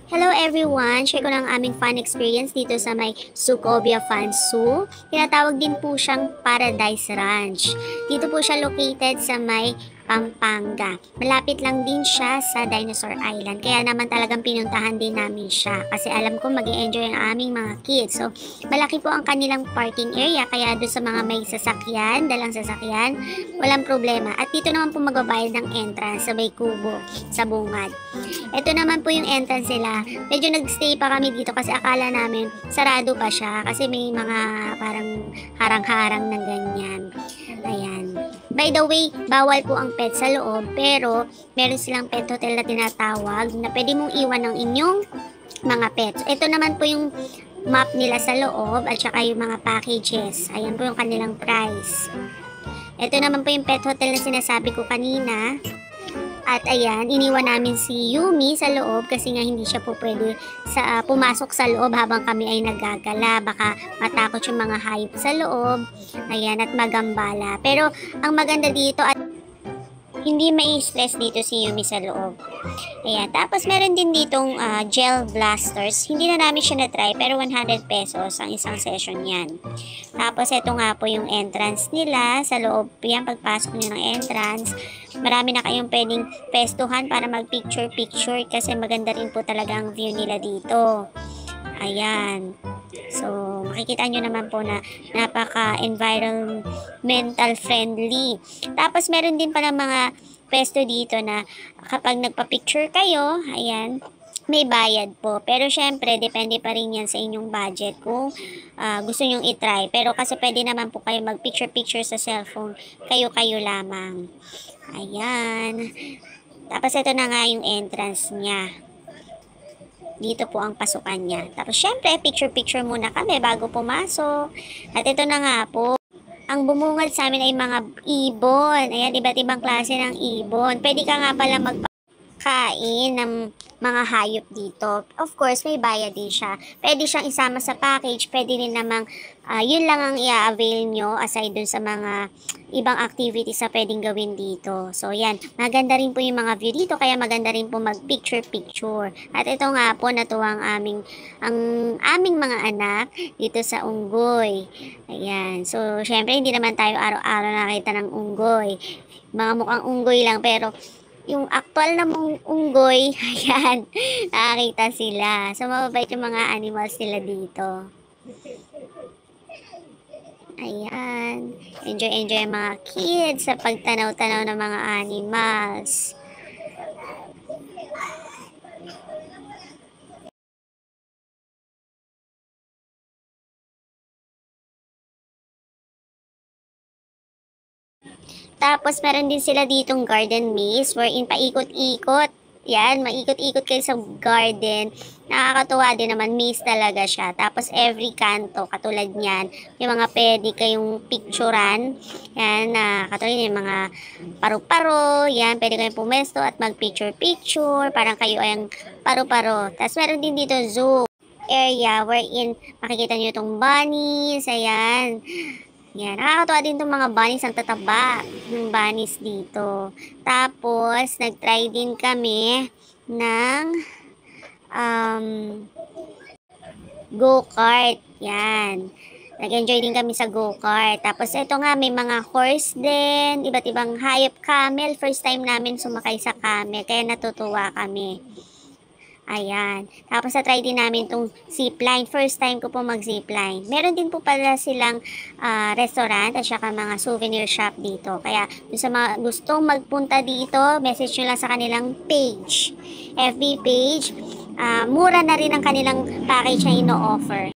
Hello everyone! Share ko ng aming fun experience dito sa may Sukovia Fun Zoo. Tinatawag din po siyang Paradise Ranch. Dito po siya located sa may Pampanga. Malapit lang din siya sa Dinosaur Island. Kaya naman talagang pinuntahan din namin siya. Kasi alam ko mag-e-enjoy ang aming mga kids. So, malaki po ang kanilang parking area. Kaya doon sa mga may sasakyan, dalang sasakyan, walang problema. At dito naman po magbabayad ng entrance sa may kubo, sa bungad. Ito naman po yung entrance nila. Medyo nagstay pa kami dito kasi akala namin sarado pa siya kasi may mga parang harang-harang ng ganyan. Ayan. By the way, bawal po ang pet sa loob pero meron silang pet hotel na tinatawag na pwede mong iwan ng inyong mga pets. Ito naman po yung map nila sa loob at saka yung mga packages. Ayan po yung kanilang price. Ito naman po yung pet hotel na sinasabi ko kanina. At ayan, iniwan namin si Yumi sa loob kasi nga hindi siya po pwede pumasok sa loob habang kami ay nagagala. Baka matakot yung mga hayop sa loob. Ayan, at magambala. Pero ang maganda dito at hindi mai-stress dito si Yumi sa loob. Ayan, tapos meron din ditong gel blasters. Hindi na namin siya na-try pero 100 pesos ang isang session yan. Tapos ito nga po yung entrance nila sa loob. Yan, pagpasok nyo ng entrance. Marami na kayong pwedeng pestuhan para mag-picture-picture kasi maganda rin po talaga ang view nila dito. Ayan. So, makikita nyo naman po na napaka-environmental friendly. Tapos, meron din pala mga pesto dito na kapag nagpa-picture kayo, ayan, may bayad po. Pero, syempre, depende pa rin yan sa inyong budget kung gusto nyong itry. Pero, kasi pwede naman po kayo mag-picture-picture sa cellphone. Kayo-kayo lamang. Ayan. Tapos, ito na nga yung entrance niya. Dito po ang pasukan niya. Tapos, syempre, picture-picture muna kami bago pumasok. At ito na nga po. Ang bumungad sa amin ay mga ibon. Ayan, iba't ibang klase ng ibon. Pwede ka nga pala magpakain ng mga hayop dito. Of course, may bayad din siya. Pwede siyang isama sa package. Pwede rin namang, yun lang ang i-avail nyo aside dun sa mga ibang activities na pwedeng gawin dito. So, yan. Maganda rin po yung mga view dito. Kaya maganda rin po mag-picture-picture. At ito nga po, natuwa ang aming mga anak dito sa unggoy. Ayan. So, syempre, hindi naman tayo araw-araw nakita ng unggoy. Mga mukhang unggoy lang. Pero, yung actual na unggoy, ayan, nakakita sila. So, mababait yung mga animals nila dito. Ayan. Enjoy ang mga kids sa pagtanaw-tanaw ng mga animals. Tapos, meron din sila ditong garden maze wherein paikot-ikot. Yan, maikot-ikot kayo sa garden. Nakakatuwa din naman, maze talaga siya. Tapos, every kanto, katulad niyan, yung mga pwede kayong picturean. Yan, katulad yung mga paru-paro. Yan, pwede kayong pumesto at mag-picture-picture. Parang kayo ay ang paru-paro. Tapos, meron din dito zoo area wherein makikita nyo itong bunnies. Ayan. Yan, nakakatuwa din itong mga bunnies, ang tataba ng bunnies dito. Tapos, nag-try din kami ng go-kart. Yan. Nag-enjoy din kami sa go-kart. Tapos, ito nga, may mga horse din, iba't ibang hayop, camel. First time namin sumakay sa camel, kaya natutuwa kami. Ayan. Tapos, na-try din namin itong zipline. First time ko po mag-zipline. Meron din po pala silang restaurant at saka mga souvenir shop dito. Kaya, dun sa mga gustong magpunta dito, message nyo lang sa kanilang page. FB page. Mura na rin ang kanilang package na ino-offer.